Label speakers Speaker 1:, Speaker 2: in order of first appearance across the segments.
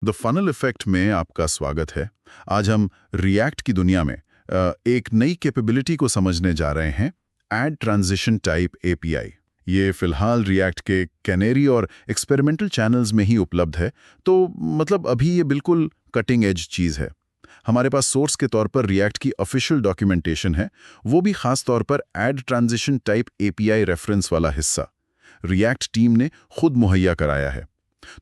Speaker 1: The funnel effect में आपका स्वागत है। आज हम रिएक्ट की दुनिया में एक नई कैपेबिलिटी को समझने जा रहे हैं, ऐड ट्रांजिशन टाइप एपीआई। ये फिलहाल रिएक्ट के कैनेरी और एक्सपेरिमेंटल चैनल्स में ही उपलब्ध है, तो मतलब अभी ये बिल्कुल कटिंग एज चीज़ है। हमारे पास सोर्स के तौर पर रिएक्ट की ऑफिशियल डॉक्यूमेंटेशन है, वो भी खास तौर पर add transition type API reference वाला हिस्सा रिएक्ट टीम ने खुद मुहैया कराया है।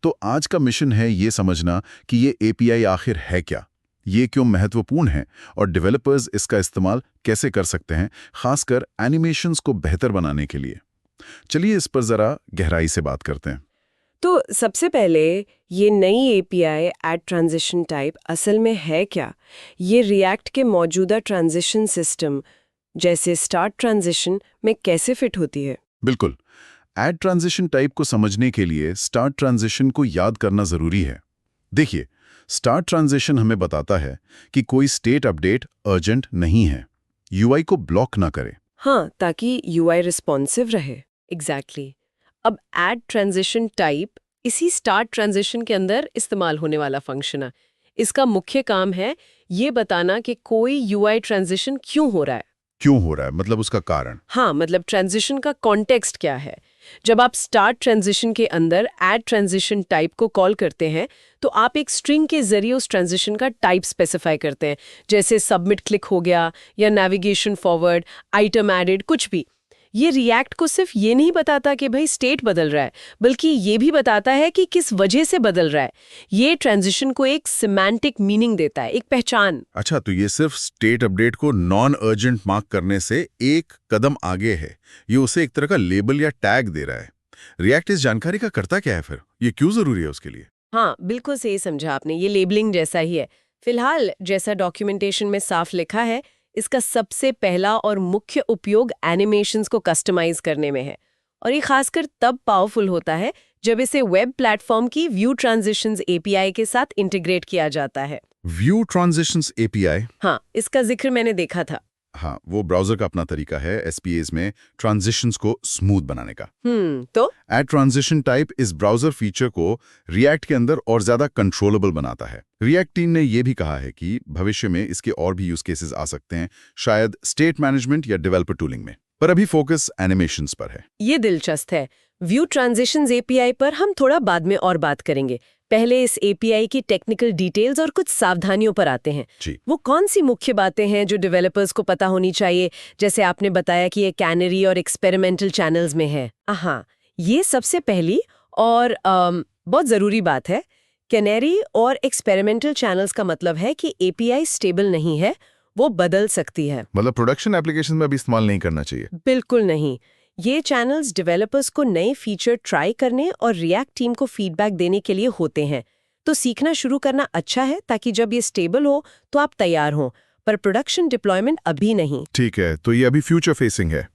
Speaker 1: तो आज का मिशन है ये समझना कि ये एपीआई आखिर है क्या, ये क्यों महत्वपूर्ण है और डेवलपर्स इसका इस्तेमाल कैसे कर सकते हैं, खासकर एनिमेशंस को बेहतर बनाने के लिए। चलिए इस पर जरा गहराई से बात करते हैं।
Speaker 2: तो सबसे पहले ये नई एपीआई ऐड ट्रांजिशन टाइप असल में है क्या? ये रिएक्ट के मौजूदा ट्रांजिशन सिस्टम जैसे स्टार्ट ट्रांजिशन में कैसे फिट होती है?
Speaker 1: बिल्कुल, ऐड ट्रांजिशन टाइप को समझने के लिए स्टार्ट ट्रांजिशन को याद करना जरूरी है। देखिए, स्टार्ट ट्रांजिशन हमें बताता है कि कोई स्टेट अपडेट अर्जेंट नहीं है, यूआई को ब्लॉक ना करे।
Speaker 2: हाँ, ताकि यूआई रिस्पॉन्सिव रहे। एग्जैक्टली। अब ऐड ट्रांजिशन टाइप इसी स्टार्ट ट्रांजिशन के अंदर इस्तेमाल होने वाला फंक्शन है। इसका मुख्य काम है ये बताना कि कोई यूआई ट्रांजिशन क्यों हो रहा है।
Speaker 1: क्यों हो रहा है, मतलब उसका कारण।
Speaker 2: हाँ, मतलब ट्रांजिशन का कॉन्टेक्स्ट क्या है। जब आप स्टार्ट ट्रांजिशन के अंदर ऐड ट्रांजिशन टाइप को कॉल करते हैं तो आप एक स्ट्रिंग के जरिए उस ट्रांजिशन का टाइप स्पेसिफाई करते हैं, जैसे सबमिट क्लिक हो गया या नेविगेशन फॉरवर्ड, आइटम एडेड, कुछ भी। ये रिएक्ट को सिर्फ ये नहीं बताता कि भाई स्टेट बदल रहा है, बल्कि ये भी बताता है कि किस वजह से बदल रहा है। ये ट्रांजिशन को एक सिमेंटिक मीनिंग देता है, एक पहचान।
Speaker 1: अच्छा, तो ये सिर्फ स्टेट अपडेट को नॉन अर्जेंट मार्क करने से एक कदम आगे है। ये उसे एक तरह का लेबल या टैग दे रहा है। रिएक्ट इस जानकारी का करता क्या है फिर? ये क्यों जरूरी है उसके लिए?
Speaker 2: हाँ, बिल्कुल सही समझा आपने। ये लेबलिंग जैसा ही है। फिलहाल जैसा डॉक्यूमेंटेशन में साफ लिखा है, इसका सबसे पहला और मुख्य उपयोग एनिमेशंस को कस्टमाइज करने में है। और ये खासकर तब पावरफुल होता है जब इसे वेब प्लेटफॉर्म की व्यू ट्रांजिशंस एपीआई के साथ इंटीग्रेट किया जाता है।
Speaker 1: View transitions API?
Speaker 2: हाँ, इसका जिक्र मैंने देखा था।
Speaker 1: हाँ, वो ब्राउजर का अपना तरीका है एसपीएस में ट्रांजिशंस को स्मूथ बनाने का।
Speaker 2: तो
Speaker 1: ऐड ट्रांजिशन टाइप इस ब्राउजर फीचर को रिएक्ट के अंदर और ज्यादा कंट्रोलेबल बनाता है। रिएक्ट टीम ने यह भी कहा है कि भविष्य में इसके और भी यूज केसेस आ सकते हैं, शायद स्टेट मैनेजमेंट या डेवलपर टूलिंग में, पर अभी फोकस एनिमेशंस पर है।
Speaker 2: ये दिलचस्प है। व्यू ट्रांजिशंस एपीआई पर हम थोड़ा बाद में और बात करेंगे। पहले इस एपीआई की टेक्निकल डिटेल्स और कुछ सावधानियों पर आते हैं।
Speaker 1: जी।
Speaker 2: वो कौन सी मुख्य बातें हैं जो डेवलपर्स को पता होनी चाहिए? जैसे आपने बताया कि ये कैनरी और एक्सपेरिमेंटल चैनल्स में है। हाँ, ये सबसे पहली और बहुत ज़रूरी बात है। कैनरी और एक्सपेरिमेंटल चैनल्स का मतलब है कि एपीआई स्टेबल नहीं है, वो बदल सकती है।
Speaker 1: मतलब प्रोडक्शन एप्लीकेशन में अभी इस्तेमाल नहीं करना चाहिए?
Speaker 2: बिल्कुल नहीं। ये चैनल्स डेवलपर्स को नए फीचर ट्राई करने और रिएक्ट टीम को फीडबैक देने के लिए होते हैं। तो सीखना शुरू करना अच्छा है ताकि जब ये स्टेबल हो तो आप तैयार हो, पर प्रोडक्शन डिप्लॉयमेंट अभी नहीं।
Speaker 1: ठीक है, तो ये अभी फ्यूचर फेसिंग है।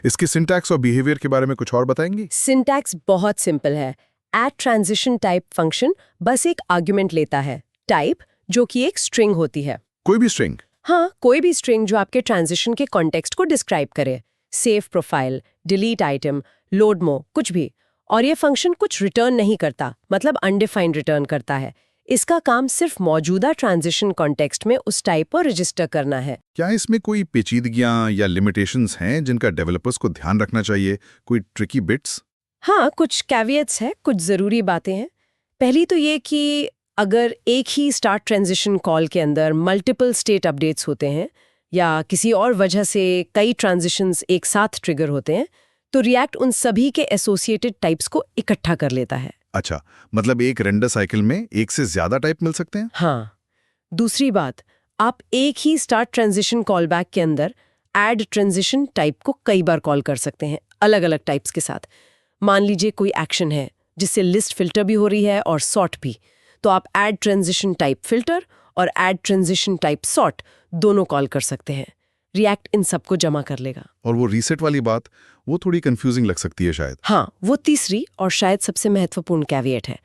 Speaker 1: इसकी सिंटैक्स और बिहेवियर के बारे में कुछ और बताएंगी?
Speaker 2: सिंटैक्स बहुत सिंपल है। ऐड ट्रांजिशन टाइप फंक्शन बस एक आर्ग्यूमेंट लेता है, टाइप, जो कि एक स्ट्रिंग होती है।
Speaker 1: कोई भी स्ट्रिंग?
Speaker 2: हाँ, कोई भी स्ट्रिंग जो आपके ट्रांजिशन के कॉन्टेक्स्ट को डिस्क्राइब करे। Save profile, delete item, load मो, कुछ भी। और ये फंक्शन कुछ रिटर्न नहीं करता, मतलब अनडिफाइंड रिटर्न करता है। इसका काम सिर्फ मौजूदा ट्रांजिशन कॉन्टेक्स्ट में उस टाइप को रजिस्टर करना है।
Speaker 1: क्या इसमें कोई पेचीदगियां या लिमिटेशंस हैं जिनका डेवलपर्स को ध्यान रखना चाहिए? कोई ट्रिकी बिट्स?
Speaker 2: हाँ, कुछ कैवियट्स है, कुछ ज़रूरी बातें हैं। पहली तो ये कि अगर एक ही स्टार्ट ट्रांजिशन कॉल के अंदर मल्टीपल स्टेट अपडेट्स होते हैं या किसी और वजह से कई ट्रांजिशंस एक साथ ट्रिगर होते हैं, तो रिएक्ट उन सभी के एसोसिएटेड टाइप्स को इकट्ठा कर लेता है।
Speaker 1: अच्छा, मतलब एक रेंडर साइकिल में एक से ज्यादा टाइप मिल सकते हैं?
Speaker 2: हाँ। दूसरी बात, आप एक ही स्टार्ट ट्रांजिशन कॉल बैक के अंदर ऐड ट्रांजिशन टाइप को कई बार कॉल कर सकते हैं, अलग अलग टाइप्स के साथ। मान लीजिए कोई एक्शन है जिससे लिस्ट फिल्टर भी हो रही है और सॉर्ट भी, तो आप ऐड ट्रांजिशन टाइप फिल्टर और ऐड ट्रांजिशन टाइप सॉर्ट दोनों कॉल कर सकते हैं। रिएक्ट इन सबको जमा कर लेगा।
Speaker 1: और वो रीसेट वाली बात, वो थोड़ी कंफ्यूजिंग लग सकती है शायद।
Speaker 2: हाँ, वो तीसरी और शायद सबसे महत्वपूर्ण कैविएट है।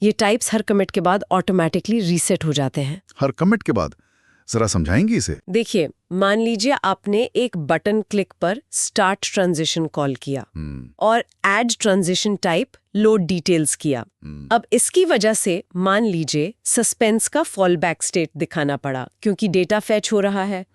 Speaker 2: ये टाइप्स हर कमिट के बाद ऑटोमेटिकली रीसेट हो जाते हैं।
Speaker 1: हर कमिट के बाद? जरा समझाएंगी इसे?
Speaker 2: देखिए, मान लीजिए आपने एक बटन क्लिक पर स्टार्ट ट्रांजिशन कॉल किया और add transition type load details किया। अब इसकी वजह से मान लीजिए सस्पेंस का फॉल बैक स्टेट दिखाना पड़ा क्योंकि डेटा फैच हो रहा है।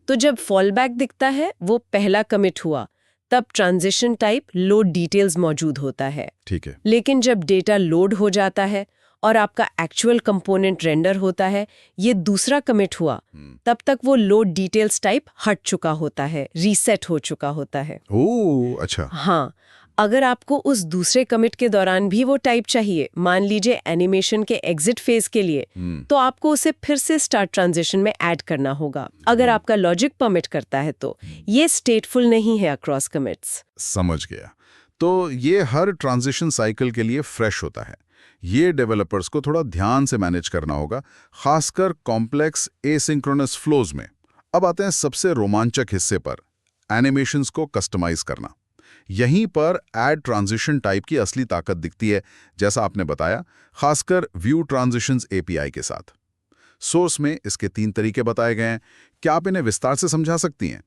Speaker 2: तो जब फॉल बैक दिखता है वो पहला कमिट हुआ, तब ट्रांजिशन टाइप लोड डिटेल्स मौजूद होता है।
Speaker 1: ठीक है।
Speaker 2: लेकिन जब डेटा लोड हो जाता है और आपका एक्चुअल कंपोनेंट रेंडर होता है, ये दूसरा कमिट हुआ, तब तक वो लोड डिटेल्स टाइप हट चुका होता है, रीसेट हो चुका होता है।
Speaker 1: ओह, अच्छा।
Speaker 2: हाँ, अगर आपको उस दूसरे कमिट के दौरान भी वो टाइप चाहिए, मान लीजिए एनिमेशन के एग्जिट फेज के लिए, तो आपको उसे फिर से स्टार्ट ट्रांजिशन में ऐड करना होगा। अगर आपका लॉजिक परमिट करता है तो ये स्टेटफुल नहीं है अक्रॉस कमिट्स।
Speaker 1: समझ गया। तो ये हर ट्रांजिशन साइकिल के लिए फ्रेश होता है। ये डेवलपर्स को थोड़ा ध्यान से मैनेज करना होगा, खासकर कॉम्प्लेक्स एसिंक्रोनस फ्लोज में। अब आते हैं सबसे रोमांचक हिस्से पर, एनिमेशंस को कस्टमाइज करना। यहीं पर ऐड ट्रांजिशन टाइप की असली ताकत दिखती है, जैसा आपने बताया, खासकर व्यू ट्रांजिशंस एपीआई के साथ। सोर्स में इसके 3 तरीके बताए गए हैं। क्या आप इन्हें विस्तार से समझा सकती हैं?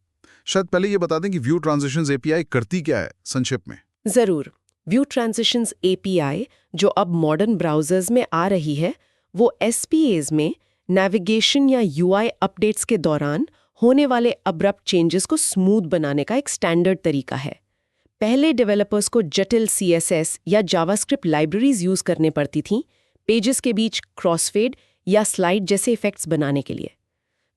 Speaker 1: शायद पहले ये बता दें कि व्यू ट्रांजिशंस एपीआई करती क्या है, संक्षेप में।
Speaker 2: जरूर। व्यू ट्रांजिशंस एपीआई जो अब मॉडर्न ब्राउजर्स में आ रही है, वो एसपीएज में नेविगेशन या यूआई अपडेट्स के दौरान होने वाले अब्रप्ट चेंजेस को स्मूथ बनाने का एक स्टैंडर्ड तरीका है। पहले डेवलपर्स को जटिल सीएसएस या जावास्क्रिप्ट लाइब्रेरीज यूज करने पड़ती थीं, पेजेस के बीच क्रॉसफेड या स्लाइड जैसे इफेक्ट्स बनाने के लिए।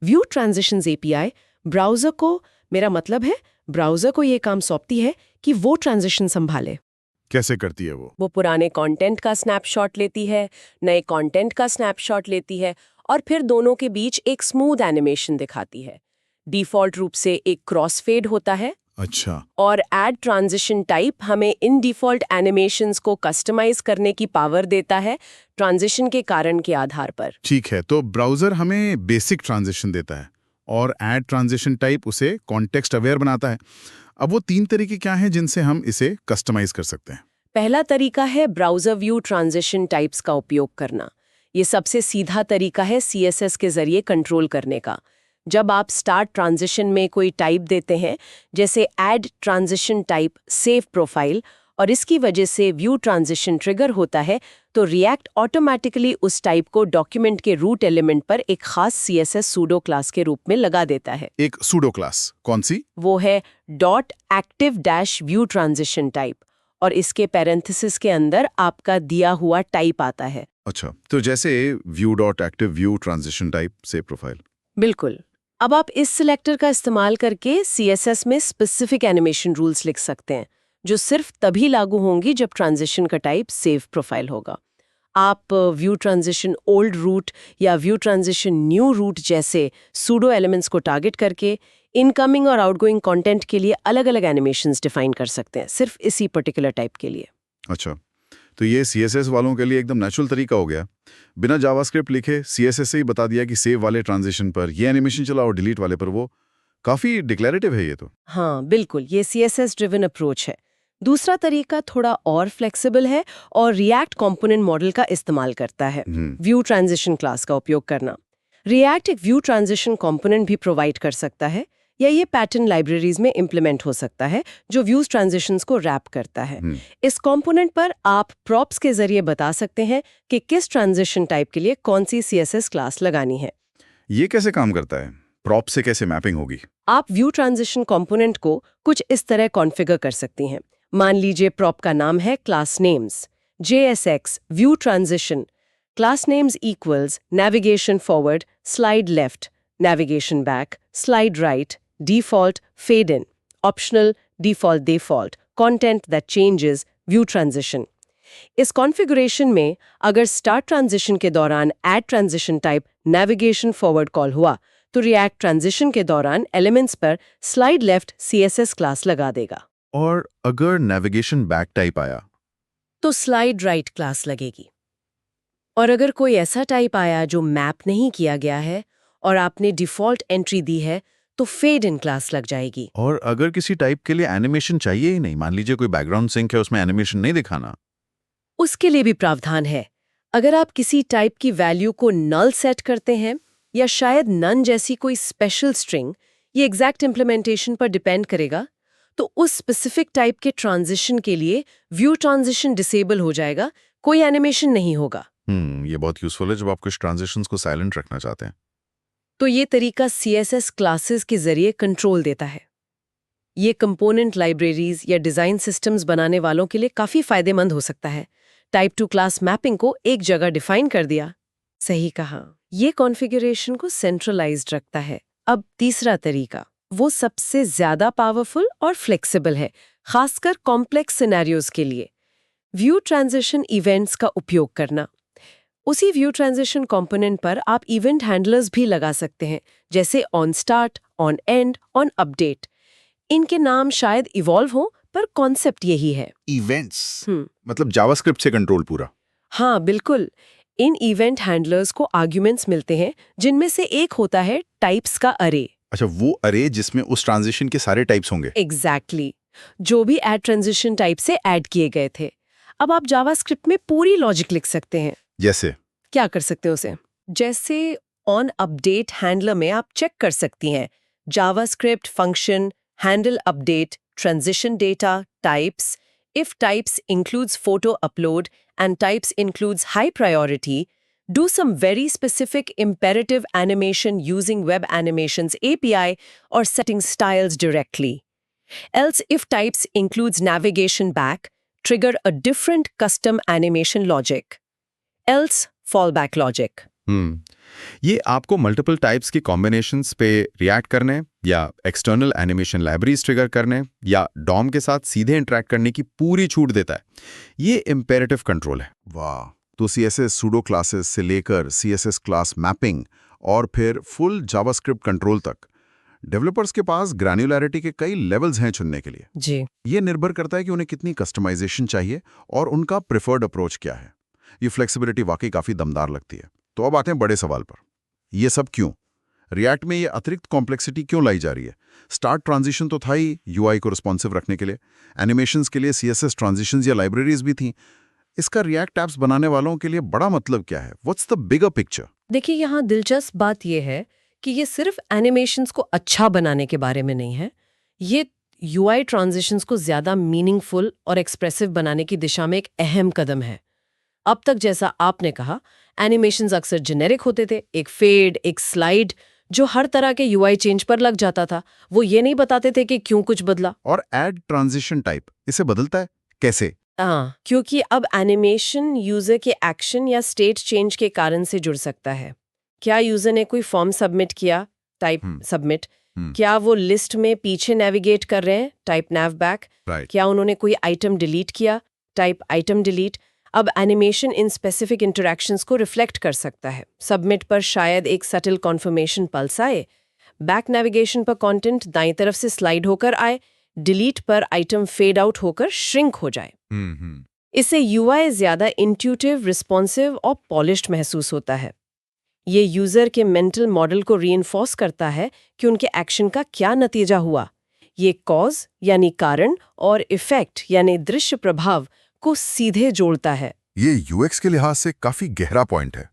Speaker 2: व्यू ट्रांजिशंस एपीआई ब्राउजर को, मेरा मतलब है ब्राउजर को ये काम सौंपती है कि वो ट्रांजिशन संभाले।
Speaker 1: कैसे करती है वो?
Speaker 2: वो पुराने कंटेंट का स्नैपशॉट लेती है, नए कंटेंट का स्नैपशॉट लेती है और फिर दोनों के बीच एक स्मूथ एनिमेशन दिखाती है। डिफॉल्ट रूप से एक क्रॉसफेड होता है।
Speaker 1: अच्छा।
Speaker 2: और ऐड ट्रांजिशन टाइप हमें इन डिफॉल्ट एनिमेशंस को कस्टमाइज करने की पावर देता है ट्रांजिशन के कारण के आधार पर।
Speaker 3: ठीक है, तो ब्राउजर हमें बेसिक ट्रांजिशन देता है और ऐड ट्रांजिशन टाइप उसे कॉन्टेक्स्ट अवेयर बनाता है। अब वो 3 तरीके क्या हैं जिनसे हम इसे कस्टमाइज कर सकते हैं?
Speaker 2: पहला तरीका है ब्राउजर व्यू ट्रांजिशन टाइप्स का उपयोग करना। ये सबसे सीधा तरीका है सीएसएस के जरिए कंट्रोल करने का। जब आप स्टार्ट ट्रांजिशन में कोई टाइप देते हैं, जैसे add transition type save profile, और इसकी वजह से व्यू ट्रांजिशन ट्रिगर होता है, तो रिएक्ट ऑटोमेटिकली उस टाइप को डॉक्यूमेंट के रूट एलिमेंट पर एक खास सीएसएस सूडो क्लास के रूप में लगा देता है।
Speaker 3: एक सूडो क्लास कौन सी?
Speaker 2: वो है .active-view transition टाइप, और इसके पैरेंथेसिस के अंदर आपका दिया हुआ टाइप आता है।
Speaker 1: अच्छा, तो जैसे view.active-view transition type save profile.
Speaker 2: बिल्कुल। अब आप इस सिलेक्टर का इस्तेमाल करके सीएसएस में स्पेसिफिक एनिमेशन रूल्स लिख सकते हैं, जो सिर्फ तभी लागू होंगी जब ट्रांजिशन का टाइप सेव प्रोफाइल होगा। आप व्यू ट्रांजिशन ओल्ड रूट या व्यू ट्रांजिशन न्यू रूट जैसे सूडो एलिमेंट्स को टारगेट करके इनकमिंग और आउटगोइंग कंटेंट के लिए अलग-अलग एनिमेशंस डिफाइन कर सकते हैं, सिर्फ इसी पर्टिकुलर टाइप के लिए।
Speaker 1: अच्छा, तो ये CSS वालों के लिए एकदम नेचुरल तरीका हो गया। बिना जावास्क्रिप्ट लिखे CSS से ही बता दिया कि सेव वाले ट्रांजिशन पर ये एनिमेशन चला और डिलीट वाले पर वो। काफी डिक्लेरेटिव है ये तो।
Speaker 2: हाँ बिल्कुल, ये CSS ड्रिवन अप्रोच है। दूसरा तरीका थोड़ा और फ्लेक्सिबल है और रिएक्ट कंपोनेंट मॉडल का इस्तेमाल करता है, व्यू ट्रांजिशन क्लास का उपयोग करना। रिएक्ट एक व्यू ट्रांजिशन कंपोनेंट भी प्रोवाइड कर सकता है, या ये पैटर्न लाइब्रेरीज में इम्प्लीमेंट हो सकता है जो व्यूज ट्रांजिशंस को रैप करता है। इस कंपोनेंट पर आप प्रॉप्स के जरिए बता सकते हैं कि किस ट्रांजिशन टाइप के लिए कौन सी CSS क्लास लगानी है।
Speaker 1: ये कैसे काम करता है? प्रॉप से कैसे मैपिंग होगी?
Speaker 2: आप व्यू ट्रांजिशन कंपोनेंट को कुछ इस तरह कॉन्फ़िगर कर सकती हैं। मान लीजिए प्रॉप का नाम है class names, JSX view transition, class names equals navigation forward, slide left, navigation back, slide right, default fade in, optional default default, content that changes, view transition। इस कॉन्फ़िगरेशन में अगर स्टार्ट ट्रांजिशन के दौरान add transition type navigation forward call हुआ, तो react transition के दौरान elements पर स्लाइड लेफ्ट CSS क्लास लगा देगा।
Speaker 1: और अगर नेविगेशन बैक टाइप आया
Speaker 2: तो स्लाइड राइट क्लास लगेगी। और अगर कोई ऐसा टाइप आया जो मैप नहीं किया गया है और आपने डिफ़ॉल्ट एंट्री दी है, तो फेड इन क्लास लग जाएगी।
Speaker 1: और अगर किसी टाइप के लिए एनिमेशन चाहिए ही नहीं, मान लीजिए कोई बैकग्राउंड सिंक है, उसमें एनिमेशन नहीं दिखाना,
Speaker 2: उसके लिए भी प्रावधान है। अगर आप किसी टाइप की वैल्यू को नल सेट करते हैं, या शायद नन जैसी कोई स्पेशल स्ट्रिंग, ये एग्जैक्ट इम्प्लीमेंटेशन पर डिपेंड करेगा। तो उस स्पेसिफिक टाइप के ट्रांजिशन के लिए व्यू ट्रांजिशन डिसेबल हो जाएगा, कोई एनिमेशन नहीं होगा।
Speaker 3: ये बहुत यूजफुल है जब आप कुछ ट्रांजिशंस को साइलेंट रखना चाहते हैं।
Speaker 2: तो ये तरीका CSS क्लासेस के जरिए कंट्रोल देता है। ये कंपोनेंट लाइब्रेरीज या डिजाइन सिस्टम्स बनाने वालों के लिए काफी फायदेमंद हो सकता है। टाइप टू क्लास मैपिंग को एक जगह डिफाइन कर दिया। सही कहा। ये कॉन्फ़िगरेशन को सेंट्रलाइज्ड रखता है। अब तीसरा तरीका, वो सबसे ज्यादा पावरफुल और फ्लेक्सिबल है, खासकर कॉम्प्लेक्स सिनेरियोज के लिए। व्यू ट्रांजिशन इवेंट्स का उपयोग करना। उसी व्यू ट्रांजिशन कंपोनेंट पर आप इवेंट हैंडलर्स भी लगा सकते हैं, जैसे on start, on and, on update. इनके नाम शायद इवॉल्व हो, पर कॉन्सेप्ट यही है।
Speaker 3: इवेंट्स मतलब जावास्क्रिप्ट से कंट्रोल पूरा।
Speaker 2: हाँ बिल्कुल। इन इवेंट हैंडलर्स को आर्ग्यूमेंट्स मिलते हैं, जिनमें से एक होता है टाइप्स का अरे।
Speaker 3: अच्छा, वो अरे जिसमें उस ट्रांजिशन के सारे टाइप्स होंगे।
Speaker 2: एग्जैक्टली जो भी ऐड ट्रांजिशन टाइप से ऐड किए गए थे। अब आप जावास्क्रिप्ट में पूरी लॉजिक लिख सकते हैं।
Speaker 3: जैसे
Speaker 2: क्या कर सकते हो उसे? जैसे ऑन अपडेट हैंडलर में आप चेक कर सकती हैं JavaScript function handle update transition data types, if types includes photo upload and types includes high priority, do some very specific imperative animation using Web Animations API or setting styles directly. Else, if types includes navigation back, trigger a different custom animation logic. Else, fallback logic.
Speaker 3: ये आपको multiple types की combinations पे react करने या external animation libraries trigger करने या Dom के साथ सीधे इंटरैक्ट करने की पूरी छूट देता है। ये इम्पेरेटिव कंट्रोल है।
Speaker 1: वाह, तो CSS सूडो क्लासेस से लेकर CSS क्लास मैपिंग और फिर फुल जावास्क्रिप्ट कंट्रोल तक, डेवलपर्स के पास ग्रैन्युलैरिटी के कई लेवल्स हैं चुनने के लिए।
Speaker 2: जी।
Speaker 1: ये निर्भर करता है कि उन्हें कितनी कस्टमाइजेशन चाहिए और उनका प्रेफर्ड अप्रोच क्या है। ये फ्लेक्सिबिलिटी वाकई काफी दमदार लगती है। तो अब आते हैं बड़े सवाल पर, ये सब क्यों? रिएक्ट में ये अतिरिक्त कॉम्प्लेक्सिटी क्यों लाई जा रही है? स्टार्ट ट्रांजिशन तो था ही UI को रिस्पॉन्सिव रखने के लिए, एनिमेशंस के लिए CSS ट्रांजिशंस या लाइब्रेरीज भी थी। इसका रिएक्ट ऐप्स बनाने वालों के लिए बड़ा मतलब क्या है? What's the bigger picture?
Speaker 2: देखिए, यहाँ दिलचस्प बात यह है कि ये सिर्फ एनिमेशंस को अच्छा बनाने के बारे में नहीं है, ये UI ट्रांजिशंस को ज्यादा मीनिंगफुल और एक्सप्रेसिव बनाने की दिशा में एक अहम कदम है। अब तक जैसा आपने कहा, एनिमेशंस अक्सर जेनेरिक होते थे, एक फेड, एक स्लाइड जो हर तरह के UI चेंज पर लग जाता था। वो ये नहीं बताते थे कि क्यों कुछ बदला।
Speaker 1: और ऐड ट्रांजिशन टाइप इसे बदलता है कैसे?
Speaker 2: हाँ, क्योंकि अब एनिमेशन यूजर के एक्शन या स्टेट चेंज के कारण से जुड़ सकता है। क्या यूजर ने कोई फॉर्म सबमिट किया, टाइप सबमिट। क्या वो लिस्ट में पीछे नेविगेट कर रहे हैं, टाइप नैव बैक। क्या उन्होंने कोई आइटम डिलीट किया, टाइप आइटम डिलीट। अब एनिमेशन इन स्पेसिफिक इंटरैक्शंस को रिफ्लेक्ट कर सकता है। सबमिट पर शायद एक सटल कॉन्फर्मेशन पल्स आए, बैक नेविगेशन पर कंटेंट दाईं तरफ से स्लाइड होकर आए, डिलीट पर आइटम फेड आउट होकर श्रिंक हो जाए। इससे UI ज्यादा इंट्यूटिव, रिस्पॉन्सिव और पॉलिश्ड महसूस होता है। ये यूजर के मेंटल मॉडल को रीइंफोर्स करता है कि उनके एक्शन का क्या नतीजा हुआ। ये कॉज यानी कारण और इफेक्ट यानी दृश्य प्रभाव को सीधे जोड़ता है।
Speaker 1: ये UX के लिहाज से काफी गहरा पॉइंट है।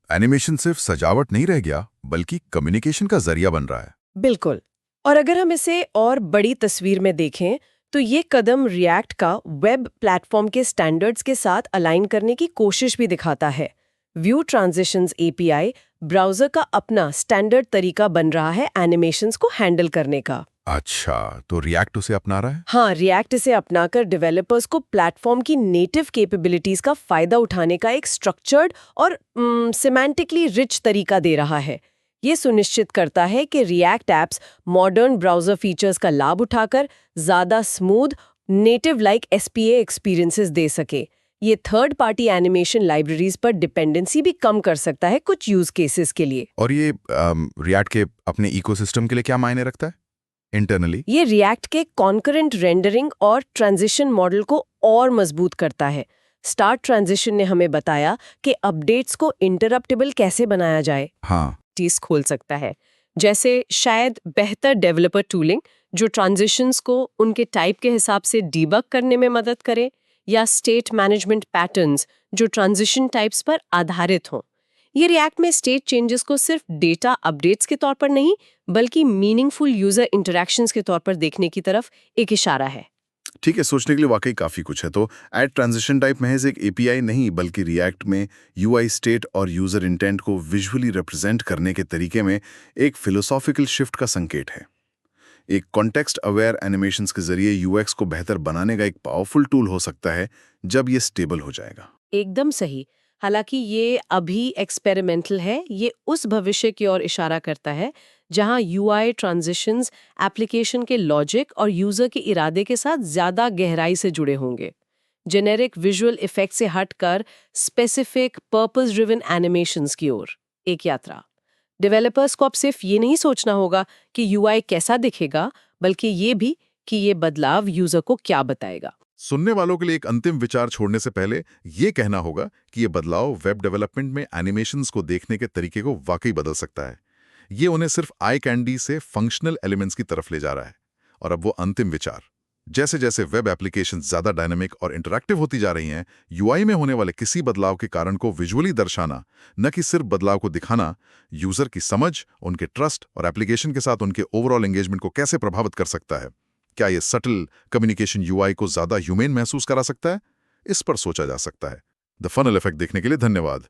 Speaker 1: एनिमेशन सिर्फ सजावट नहीं रह गया, बल्कि कम्युनिकेशन का जरिया बन रहा है।
Speaker 2: बिल्कुल। और अगर हम इसे और बड़ी तस्वीर में देखें, तो ये कदम रिएक्ट का वेब प्लेटफॉर्म के स्टैंडर्ड्स के साथ अलाइन करने की कोशिश भी दिखाता है। व्यू ट्रांजिशंस API ब्राउजर का अपना स्टैंडर्ड तरीका बन रहा है एनिमेशंस को हैंडल करने का।
Speaker 1: अच्छा, तो रिएक्ट उसे अपना रहा है?
Speaker 2: हाँ, रिएक्ट इसे अपनाकर डेवलपर्स को प्लेटफॉर्म की नेटिव कैपेबिलिटीज का फायदा उठाने का एक स्ट्रक्चर्ड और सिमेंटिकली रिच तरीका दे रहा है। ये सुनिश्चित करता है कि react apps modern browser features का लाभ उठाकर ज्यादा smooth, native like SPA experiences दे सके। ये थर्ड पार्टी एनिमेशन लाइब्रेरीज पर डिपेंडेंसी भी कम कर सकता है कुछ यूज केसेस के लिए।
Speaker 1: और ये रिएक्ट के अपने इकोसिस्टम के लिए क्या मायने रखता है इंटरनली?
Speaker 2: ये रिएक्ट के कॉन्करेंट रेंडरिंग और ट्रांजिशन मॉडल को और मजबूत करता है। स्टार्ट ट्रांजिशन ने हमें बताया कि अपडेट्स को इंटरप्टेबल कैसे बनाया जाए।
Speaker 1: हाँ,
Speaker 2: चीज खोल सकता है, जैसे शायद बेहतर डेवलपर टूलिंग जो ट्रांजिशंस को उनके टाइप के हिसाब से डीबग करने में मदद करे, या स्टेट मैनेजमेंट पैटर्न्स जो ट्रांजिशन टाइप्स पर आधारित हों। ये रिएक्ट में स्टेट चेंजेस को सिर्फ डेटा अपडेट्स के तौर पर नहीं, बल्कि मीनिंगफुल यूजर इंटरैक्शंस के तौर पर देखने की तरफ एक इशारा है।
Speaker 1: ठीक है, सोचने के लिए वाकई काफ़ी कुछ है। तो ऐड ट्रांजिशन टाइप महज एक एपीआई नहीं, बल्कि रिएक्ट में यूआई स्टेट और यूज़र इंटेंट को विजुअली रिप्रेजेंट करने के तरीके में एक फिलोसॉफिकल शिफ्ट का संकेत है। एक कॉन्टेक्स्ट अवेयर एनिमेशंस के जरिए यूएक्स को बेहतर बनाने का एक पावरफुल टूल हो सकता है जब ये स्टेबल हो जाएगा।
Speaker 2: एकदम सही। हालांकि ये अभी एक्सपेरिमेंटल है, ये उस भविष्य की ओर इशारा करता है जहां यूआई ट्रांजिशंस एप्लीकेशन के लॉजिक और यूजर के इरादे के साथ ज्यादा गहराई से जुड़े होंगे। जेनेरिक विजुअल इफेक्ट से हटकर स्पेसिफिक पर्पस ड्रिवन एनिमेशंस की ओर एक यात्रा। डेवलपर्स को अब सिर्फ ये नहीं सोचना होगा कि यूआई कैसा दिखेगा, बल्कि ये भी कि ये बदलाव यूजर को क्या बताएगा।
Speaker 1: सुनने वालों के लिए एक अंतिम विचार छोड़ने से पहले ये कहना होगा कि ये बदलाव वेब डेवलपमेंट में एनिमेशंस को देखने के तरीके को वाकई बदल सकता है। ये उन्हें सिर्फ आई कैंडी से फंक्शनल एलिमेंट्स की तरफ ले जा रहा है। और अब वो अंतिम विचार, जैसे जैसे वेब एप्लीकेशंस ज्यादा डायनामिक और इंटरैक्टिव होती जा रही हैं, यूआई में होने वाले किसी बदलाव के कारण को विजुअली दर्शाना, न कि सिर्फ बदलाव को दिखाना, यूजर की समझ, उनके ट्रस्ट और एप्लीकेशन के साथ उनके ओवरऑल एंगेजमेंट को कैसे प्रभावित कर सकता है। क्या ये सटल कम्युनिकेशन यूआई को ज्यादा ह्यूमन महसूस करा सकता है? इस पर सोचा जा सकता है। द फनल इफेक्ट देखने के लिए धन्यवाद।